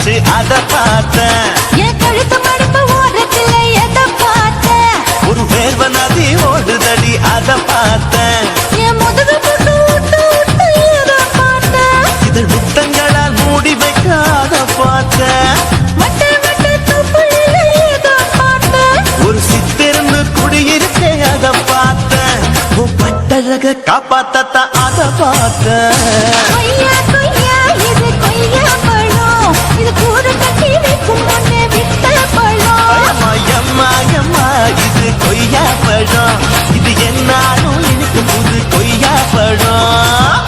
மாட்டிக்கிச்சு அத பார்த்தேன். என் கழுத்து மடிப்பு ஓரத்துல எதை பார்த்தேன்? ஒரு வேர்வ நதி ஓடுதடி அத பார்த்தேன். என் முதுகு புட்டு விட்டு விட்டு எதை பார்த்தேன்? இதழ் முத்தங்களால் மூடி வைக்க அத பார்த்தேன். மட்டை மட்டை தொப்புளில எதை பார்த்தேன்? ஒரு சித்திரன்னு குடியிருக்கே அத பார்த்தேன். உன் பட்டழக காப்பாத்தத்தான் அத பார்த்தேன். கொய்யா கொய்யா இது கொய்யா பழம், இது கூட கட்டி வைக்கும் முன்னே விட்ட பழம். அம்மா அம்மா இது கொய்யா பழம், இது என்னாலும் எனக்கு புது கொய்யா பழம்.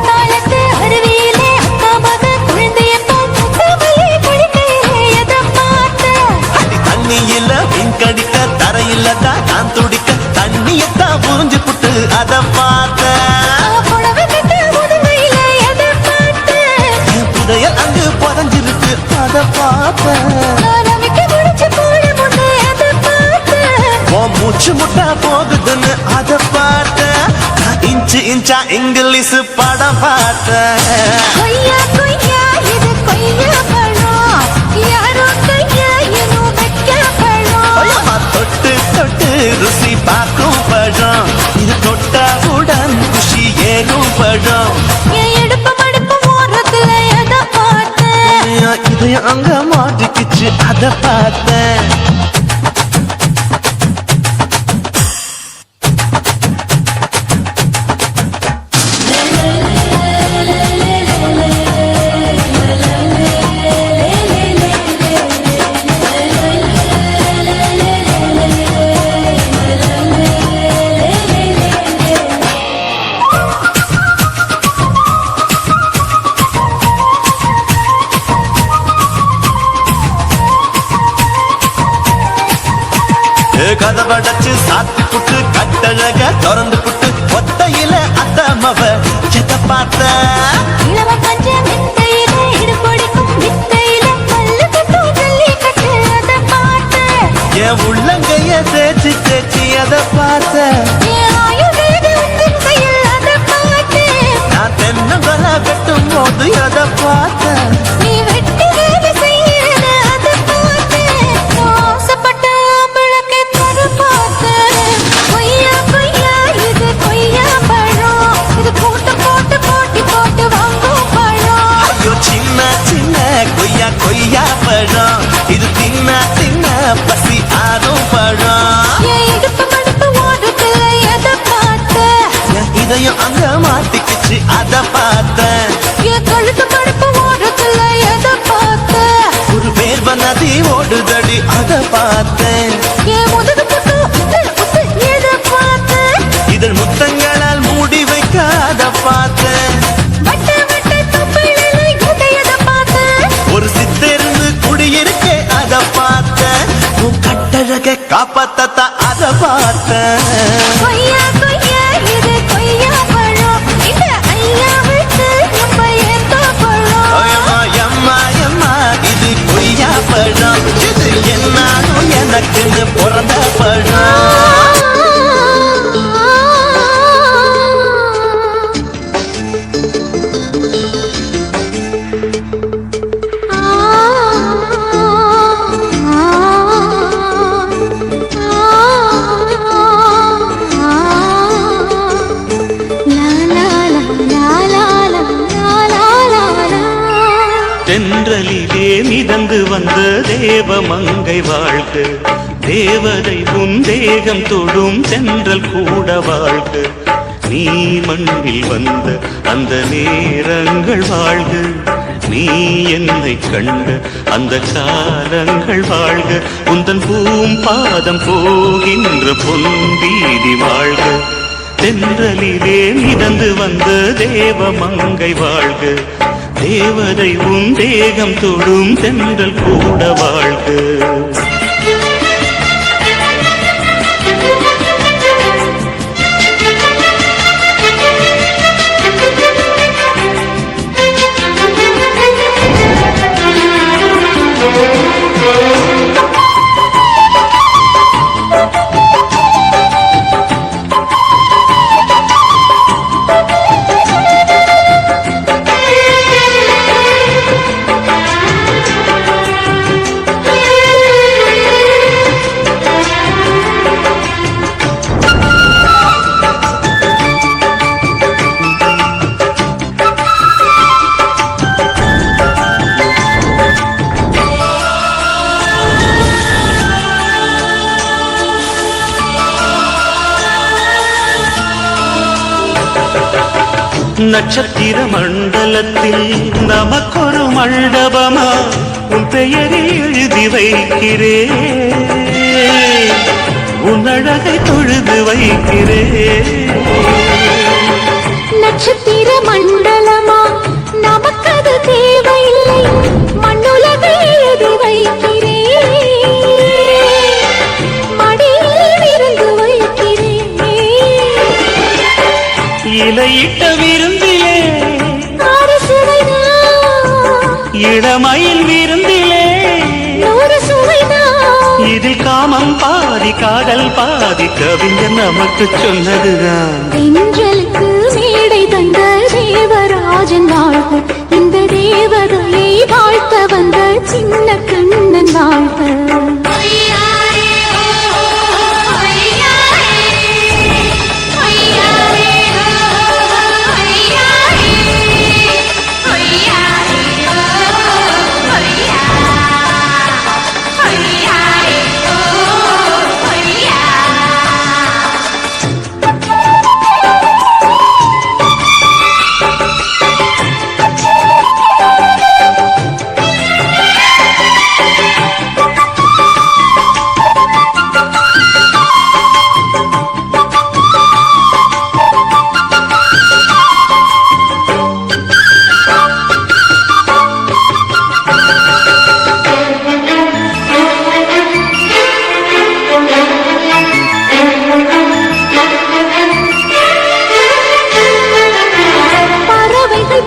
தாளத்து அருவியிலே அக்கா மக குழந்தைய போல் முத்தமல்லி குளிக்கையிலே எதை பார்த்தேன்? தண்ணியில மீன் கடிக்க தரையில தான் நான் துடிக்க தண்ணியத்தான் புரிஞ்சு புட்டு அத பார்த்தேன். புடவை கட்ட முதுமையில எதை பார்த்தேன்? என் புதையல் அங்கு புதஞ்சிருக்கு அத பார்த்தேன். ரமிக்க முடிச்சு போட முன்னே எதை பார்த்தேன்? உன் மூச்சு முட்டா போகுதுன்னு அத பார்த்தேன். நான் இன்ச்சு இன்ச்சா இங்கிலீஷ் படம் பார்த்தேன். கொய்யா கொய்யா இது கொய்யா பழம், யாரோ கையா இன்னும் வைக்க பழம். அம்மா தொட்டு தொட்டு ருசி பார்க்கும் பழம், இது தொட்டாவுடன் குஷி ஏறும் பழம். என் இடுப்பு மடிப்பு ஓரத்துல எதை பார்த்தேன்? இதயம் அங்க மாட்டிக்கிச்சு அத பார்த்தேன். கதவடைச்சு சாத்தி புட்டு கட்டழக திறந்து புட்டு ஒத்தையில அத்தமவ செத்த பார்த்த. இளவ பஞ்ச மெத்தையில இடுப்பொடிக்கும் வித்தையில பல்லு கட்டும் ஜல்லிக்கட்டு அதை பார்த்தேன். என் உள்ளங்கைய தேய்ச்சி தேய்ச்சி அத பார்த்த. என் ஆயுதேக உந்தன் கையில் அதை பார்த்தேன். நான் தென்னங்கொலை வெட்டும் போது அத பார்த்த. நீ வெட்டி வேலை செய்யறது அதை பார்த்தேன். ஆசைப்பட்ட ஆம்பளை தர பார்த்தேன். கொய்யா கொய்யா இது கொய்யா பழம், இது கூட்ட போட்டு போட்டி போட்டு வாங்கும் பழம். ஐயோ சின்ன சின்ன கொய்யா கொய்யா பழம், இது தின்ன தின்ன பசி ஆறும் பழம். என் இடுப்பு மடிப்பு ஓரத்துல எதை பார்த்தேன்? என் இதயம் அங்க மாட்டிக்கிச்சு அத பார்த்தேன். என் கழுத்து மடிப்பு ஓரத்துல எதை பார்த்தேன்? ஒரு வேர்வ நதி ஓடுதடி அத பார்த்தேன். என் முதுகு புட்டு உத்து உத்து எதை பார்த்தேன்? இதழ் முத்தங்களால் மூடி வைக்க அத பார்த்தேன். வட்ட வட்ட தொப்பிளில எதை பார்த்தேன்? ஒரு சித்திருந்து குடியிருக்கே அத பார்த்தேன். உன் கட்டழக காப்பாத்தத்தான் அத பார்த்தேன். கொய்யா கொய்யா இது கொய்யா பழம், இந்த ஐயாவுக்கு ரொம்ப ஏத்த பழம். அம்மா அம்மா அம்மா இது கொய்யா பழம், இது என்னாலும் எனக்குன்னு பிறந்த பழம். தென்றலிலே மிதந்து வந்த தேவ மங்கை வாழ்க, தேவதை உன் தேகம் தொடும் தென்றல் கூட வாழ்க. நீ மண்ணில் வந்த அந்த நேரங்கள் வாழ்க, நீ என்னை கண்ட அந்த காலங்கள் வாழ்க. உந்தன் பூம்பாதம் போகின்ற பொன்வீதி வாழ்க. தென்றலிலே மிதந்து வந்த தேவ மங்கை வாழ்க, தேவதை உன் தேகம் தொடும் தென்றல் கூட வாழ்க. நட்சத்திர மண்டலத்தில் நமக்கொரு மண்டபமா உன் பெயரை எழுதி வைக்கிறேன், உன் அழகை தொழுது வைக்கிறேன். நட்சத்திர மண்டலமா நமக்கது தேவையில்லை, மண்ணுலகை எழுதி வைக்கிறேன், மடியில் இருந்து வைக்கிறேன். இலையிட்ட விருந்திலே இளமயில் விருந்திலே இதில் காமம் பாதி காதல் பாதி கவிஞர் நமக்கு சொன்னதுதான். தென்றலுக்கு மேடை தந்த தேவராஜன் வாழ்க, இந்த தேவதையை வாழ்த்த வந்த சின்ன கண்ணன் வாழ்க.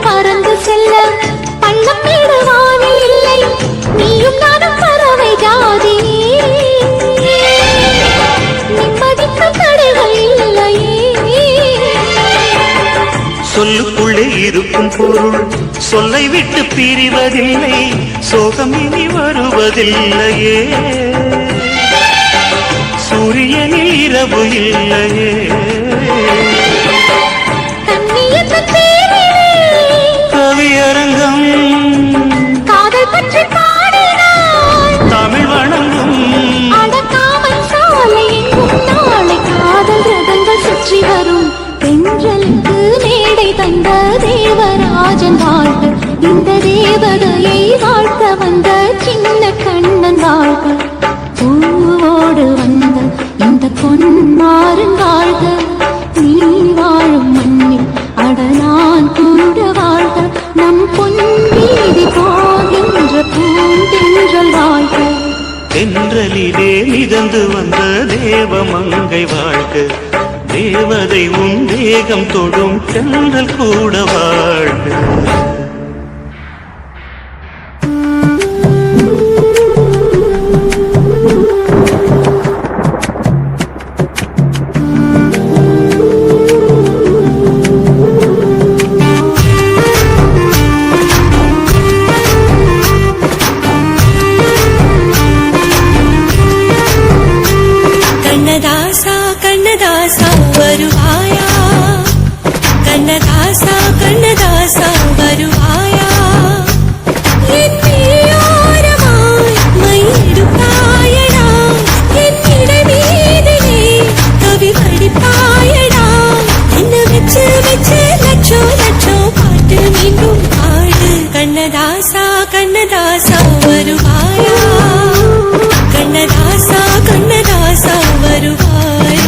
பறந்து செல்ல பள்ளம் மேடுவானே இல்லை, நீயும் நானும் பறவை ஜாதி, நிம்மதிக்கு தடைகள் இல்லையே. சொல்லுக்குள்ளே இருக்கும் பொருள் சொல்லை விட்டு பிரிவதில்லை, சோகம் இனி வருவதில்லையே, சூரியனில் இரவு இல்லையே. கவியரங்கம் காதல் பற்றி பாடினாள், தமிழ் வணங்கும் அடக்காமல் சாலை எங்கும் நாளை காதல் ரதங்கள் சுற்றி வரும். தென்றலுக்கு மேடை தந்த தேவராஜன் வாழ்க, இந்த தேவதையை வாழ்த்த வந்த சின்ன கண்ணன் வாழ்க. பூவோடு வந்த இந்த பொன்மாறன் வாழ்க, நீ வாழும் மண்ணில் அட நான் கூட வாழ்க, நம் பொன் வீதி போகின்ற பூந்தென்றல் வாழ்க. தென்றலிலே மிதந்து வந்த தேவமங்கை வாழ்க, தேவதை உன் தேகம் தொடும் தென்றல் கூட வாழ்க. கண்ணதாசா வருவாயா, கண்ணதாசா கண்ணதாசா வருவாயா, என் விழியோரமாய் மையெடுப்பாயடா, என் இடமீதிலே கவி படிப்பாயடா, என்ன வச்சு வச்சு லட்சோ லட்சோ பாட்டு மீண்டும் பாடு. கண்ணதாசா கண்ணதாசா வருவாயா, கண்ணதாசா கண்ணதாசா வருவாயா.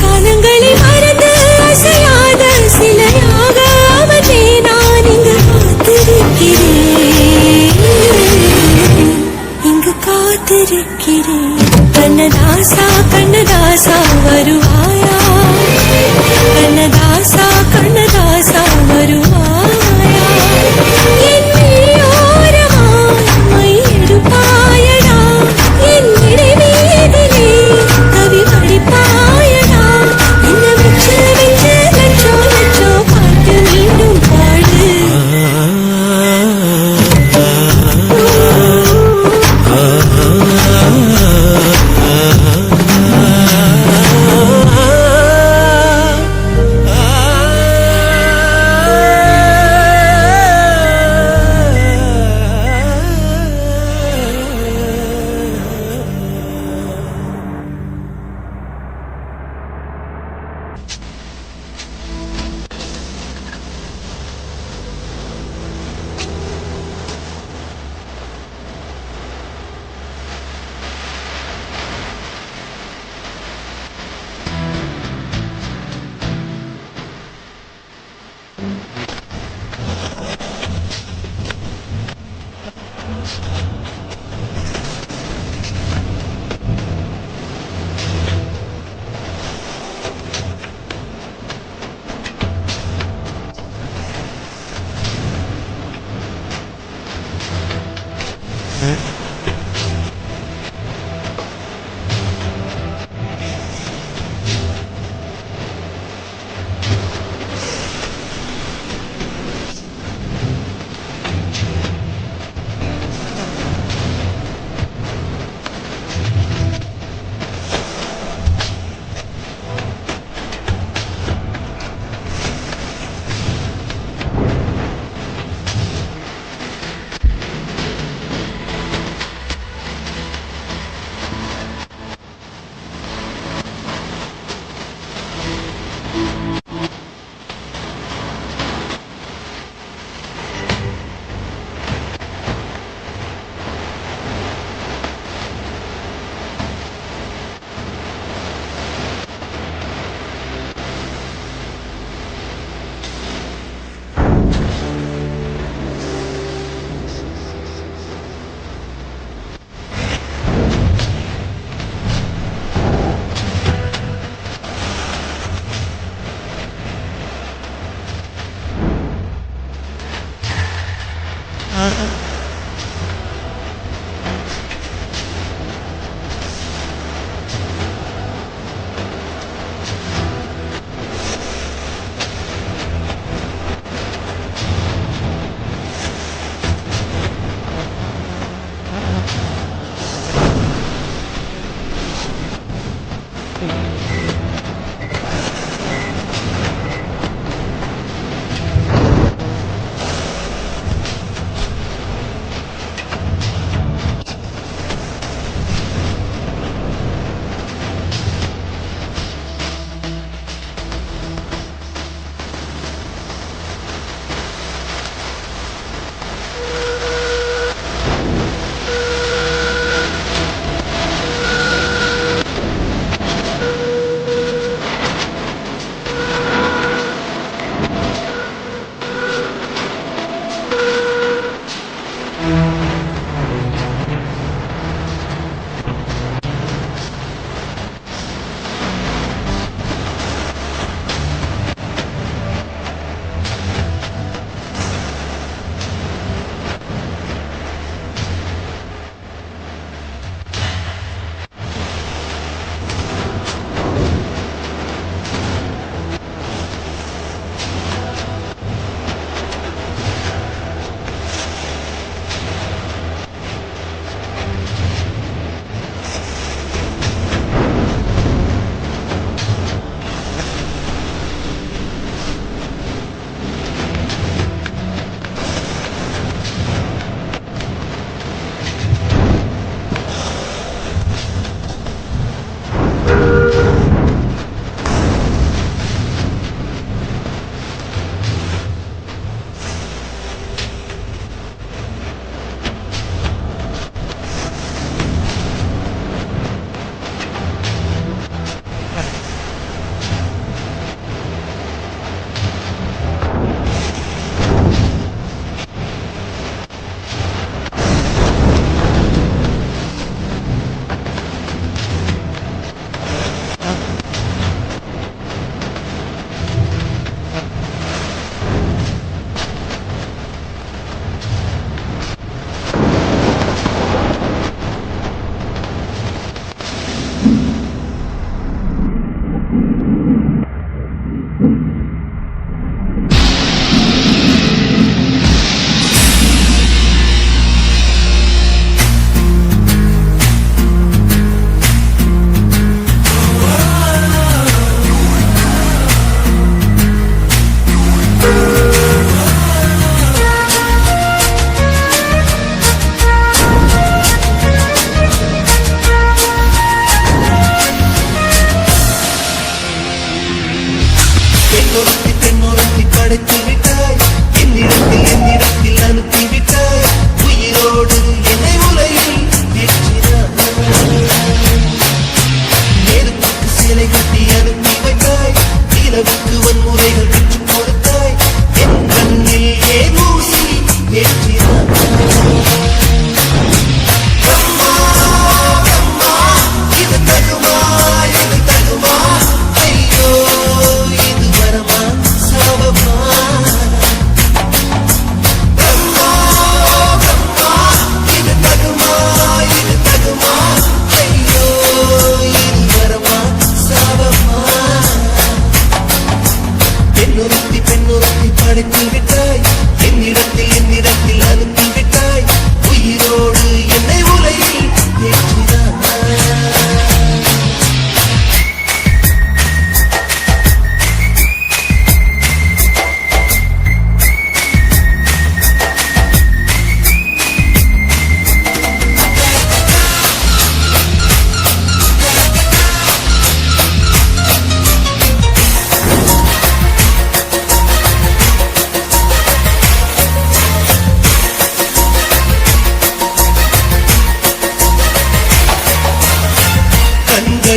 காலங்களை மறந்து அசையாத சிலையாக அவனே நான் இங்கு காத்திருக்கிறேன், இங்கு காத்திருக்கிறேன். கண்ணதாசா கண்ணதாசா வருவாயா, கண்ணதாசா கண்ணதாசா வருவாயா, என் விழியோரமாய் மை எடுப்பாயடா, என் இடைவீதிலே கவி படிப்பாயடா, என்ன வெச்சு வெச்சு லட்சோ லட்சோ பாட்டு மீண்டும் பாடு.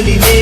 திங்களிலே